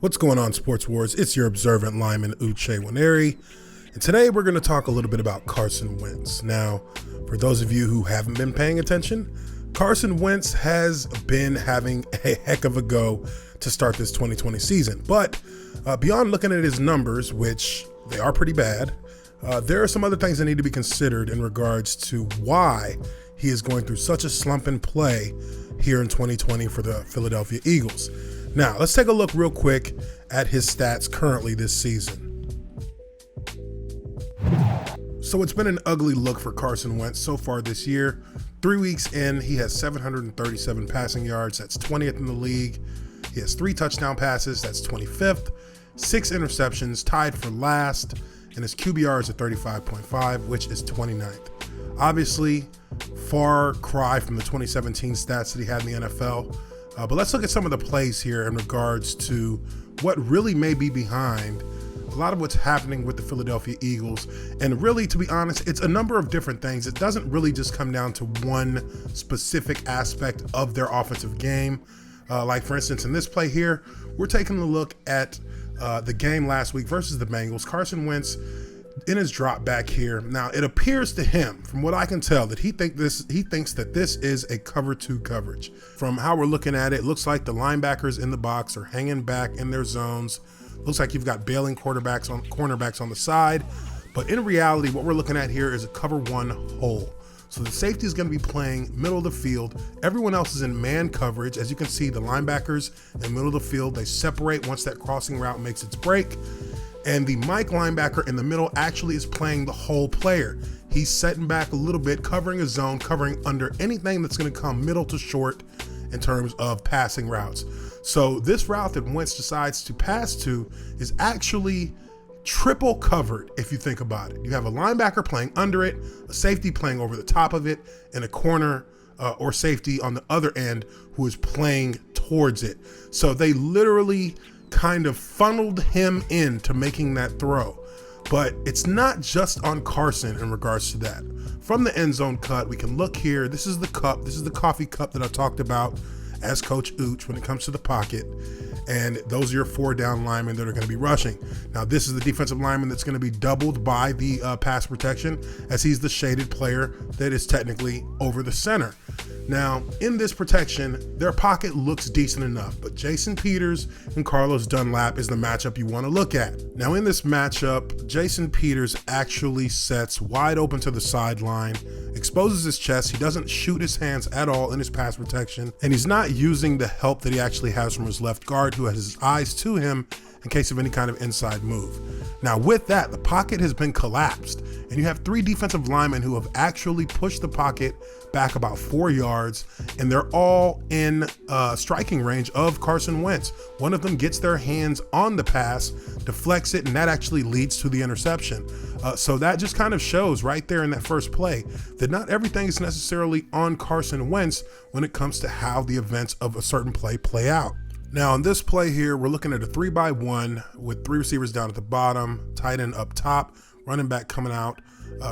What's going on, Sports Wars? It's your observant lineman, Uche Waneri, and today we're going to talk a little bit about Carson Wentz. Now, for those of you who haven't been paying attention, Carson Wentz has been having a heck of a go to start this 2020 season. But beyond looking at his numbers, which they are pretty bad, there are some other things that need to be considered in regards to why he is going through such a slump in play here in 2020 for the Philadelphia Eagles. Now, let's take a look real quick at his stats currently this season. So it's been an ugly look for Carson Wentz so far this year. 3 weeks in, he has 737 passing yards. That's 20th in the league. He has 3 touchdown passes. That's 25th. 6 interceptions, tied for last. And his QBR is a 35.5, which is 29th. Obviously, far cry from the 2017 stats that he had in the NFL. But let's look at some of the plays here in regards to what really may be behind a lot of what's happening with the Philadelphia Eagles. And really, to be honest, it's a number of different things. It doesn't really just come down to one specific aspect of their offensive game. Like, for instance, in this play here, we're taking a look at the game last week versus the Bengals. Carson Wentz in his drop back here. Now, it appears to him, from what I can tell, that he thinks that this is a cover 2 coverage. From how we're looking at it, looks like the linebackers in the box are hanging back in their zones. Looks like you've got bailing cornerbacks on the side. But in reality, what we're looking at here is a cover 1 hole. So the safety is going to be playing middle of the field. Everyone else is in man coverage. As you can see, the linebackers in middle of the field, they separate once that crossing route makes its break. And the Mike linebacker in the middle actually is playing the whole player. He's setting back a little bit, covering a zone, covering under anything that's going to come middle to short in terms of passing routes. So this route that Wentz decides to pass to is actually triple covered if you think about it. You have a linebacker playing under it, a safety playing over the top of it, and a corner or safety on the other end who is playing towards it. So they literally kind of funneled him into making that throw. But it's not just on Carson in regards to that. From the end zone cut, we can look here. This is the cup. This is the coffee cup that I talked about as Coach Ooch when it comes to the pocket. And those are your 4 down linemen that are going to be rushing. Now, this is the defensive lineman that's going to be doubled by the pass protection, as he's the shaded player that is technically over the center. Now, in this protection, their pocket looks decent enough, but Jason Peters and Carlos Dunlap is the matchup you want to look at. Now, in this matchup, Jason Peters actually sets wide open to the sideline, exposes his chest. He doesn't shoot his hands at all in his pass protection, and he's not using the help that he actually has from his left guard, who has his eyes to him in case of any kind of inside move. Now, with that, the pocket has been collapsed, and you have 3 defensive linemen who have actually pushed the pocket back about 4 yards, and they're all in striking range of Carson Wentz. One of them gets their hands on the pass, deflects it, and that actually leads to the interception. So that just kind of shows right there in that first play that not everything is necessarily on Carson Wentz when it comes to how the events of a certain play out. Now, on this play here, we're looking at a 3-by-1 with 3 receivers down at the bottom, tight end up top, running back coming out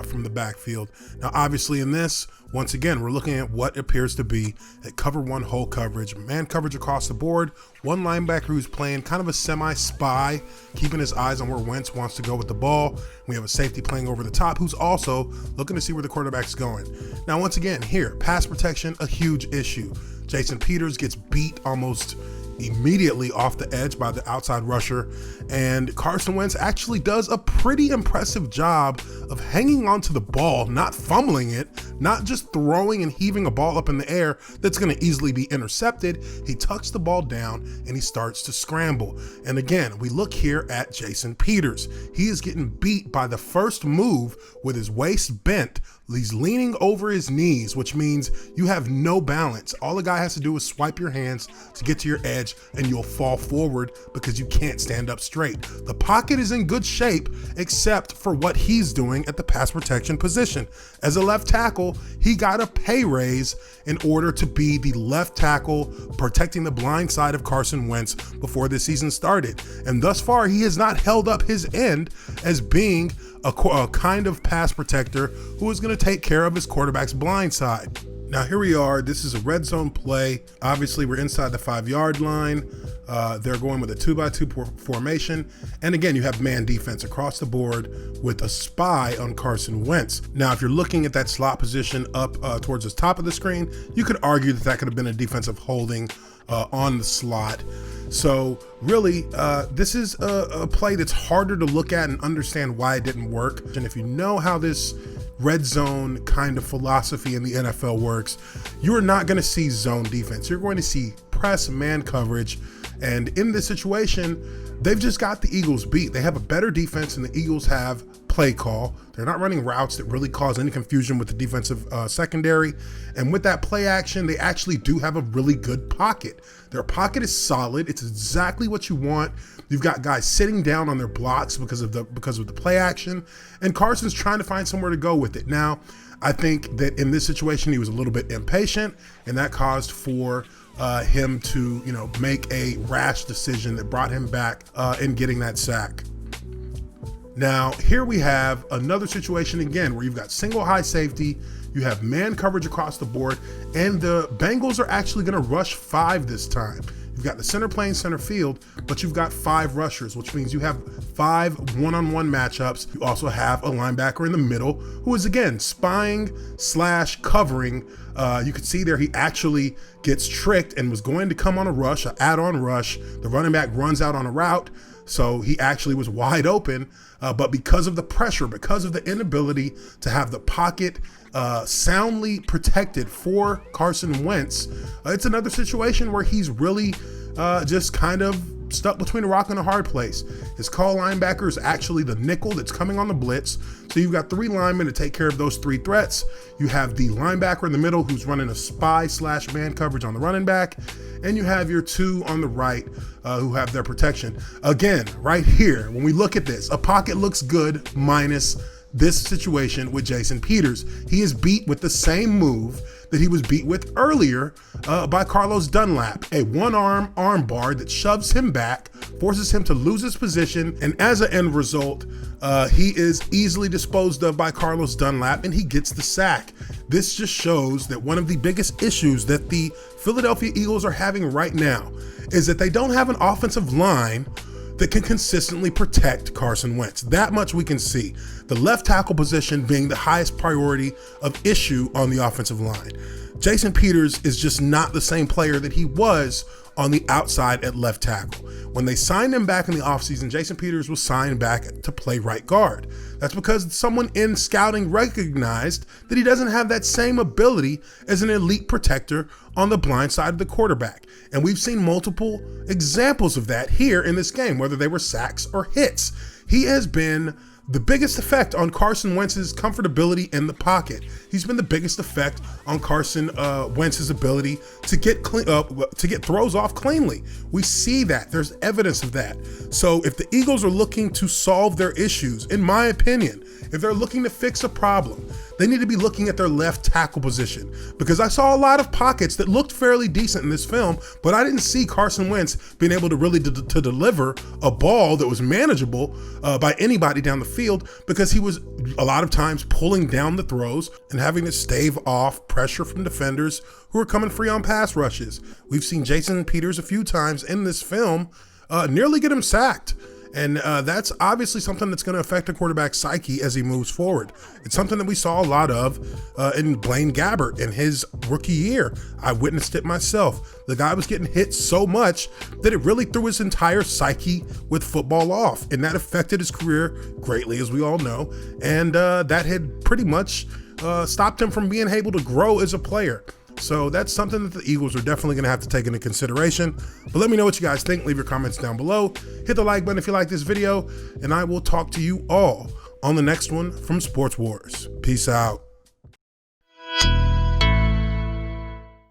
from the backfield. Now, obviously in this, once again, we're looking at what appears to be a cover 1 hole coverage, man coverage across the board. One linebacker who's playing kind of a semi-spy, keeping his eyes on where Wentz wants to go with the ball. We have a safety playing over the top who's also looking to see where the quarterback's going. Now, once again, here, pass protection, a huge issue. Jason Peters gets beat almost immediately off the edge by the outside rusher, and Carson Wentz actually does a pretty impressive job of hanging onto the ball, not fumbling it, not just throwing and heaving a ball up in the air that's going to easily be intercepted. He tucks the ball down and he starts to scramble. And again, we look here at Jason Peters. He is getting beat by the first move with his waist bent. He's leaning over his knees, which means you have no balance. All the guy has to do is swipe your hands to get to your edge, and you'll fall forward because you can't stand up straight. The pocket is in good shape, except for what he's doing at the pass protection position. As a left tackle, he got a pay raise in order to be the left tackle protecting the blind side of Carson Wentz before the season started. And thus far, he has not held up his end as being a kind of pass protector who is going to take care of his quarterback's blind side. Now here we are. This is a red zone play. Obviously, we're inside the 5-yard line. They're going with a 2-by-2 formation. And again, you have man defense across the board with a spy on Carson Wentz. Now, if you're looking at that slot position up towards the top of the screen, you could argue that that could have been a defensive holding on the slot. So really, this is a play that's harder to look at and understand why it didn't work. And if you know how this red zone kind of philosophy in the NFL works, you are not going to see zone defense. You're going to see press man coverage. And in this situation, they've just got the Eagles beat. They have a better defense and the Eagles have play call. They're not running routes that really cause any confusion with the defensive secondary. And with that play action, they actually do have a really good pocket. Their pocket is solid. It's exactly what you want. You've got guys sitting down on their blocks because of the play action, and Carson's trying to find somewhere to go with it. Now, I think that in this situation, he was a little bit impatient, and that caused for him to, make a rash decision that brought him back in getting that sack. Now, here we have another situation again where you've got single high safety, you have man coverage across the board, and the Bengals are actually going to rush 5 this time. You've got the center playing center field, but you've got 5 rushers, which means you have 5 one-on-one matchups. You also have a linebacker in the middle who is, again, spying / covering. You could see there he actually gets tricked and was going to come on a rush, an add-on rush. The running back runs out on a route, so he actually was wide open. But because of the pressure, because of the inability to have the pocket soundly protected for Carson Wentz, it's another situation where he's really just kind of stuck between a rock and a hard place. His call linebacker is actually the nickel that's coming on the blitz. So you've got 3 linemen to take care of those 3 threats. You have the linebacker in the middle who's running a spy / man coverage on the running back. And you have your 2 on the right who have their protection. Again, right here, when we look at this, a pocket looks good minus this situation with Jason Peters. He is beat with the same move that he was beat with earlier by Carlos Dunlap, a one-arm arm bar that shoves him back, forces him to lose his position, and as an end result, he is easily disposed of by Carlos Dunlap and he gets the sack. This just shows that one of the biggest issues that the Philadelphia Eagles are having right now is that they don't have an offensive line that can consistently protect Carson Wentz. That much we can see. The left tackle position being the highest priority of issue on the offensive line. Jason Peters is just not the same player that he was on the outside at left tackle. When they signed him back in the offseason, Jason Peters was signed back to play right guard. That's because someone in scouting recognized that he doesn't have that same ability as an elite protector on the blind side of the quarterback. And we've seen multiple examples of that here in this game, whether they were sacks or hits. He has been the biggest effect on Carson Wentz's comfortability in the pocket. He's been the biggest effect on Carson Wentz's ability to get throws off cleanly. We see that. There's evidence of that. So if the Eagles are looking to solve their issues, in my opinion, if they're looking to fix a problem, they need to be looking at their left tackle position, because I saw a lot of pockets that looked fairly decent in this film, but I didn't see Carson Wentz being able to really to deliver a ball that was manageable by anybody down the field, because he was a lot of times pulling down the throws and having to stave off pressure from defenders who are coming free on pass rushes. We've seen Jason Peters a few times in this film nearly get him sacked. And that's obviously something that's going to affect a quarterback's psyche as he moves forward. It's something that we saw a lot of in Blaine Gabbert in his rookie year. I witnessed it myself. The guy was getting hit so much that it really threw his entire psyche with football off. And that affected his career greatly, as we all know. And that had pretty much stopped him from being able to grow as a player. So that's something that the Eagles are definitely going to have to take into consideration. But let me know what you guys think. Leave your comments down below. Hit the like button if you like this video, and I will talk to you all on the next one from Sports Wars. Peace out.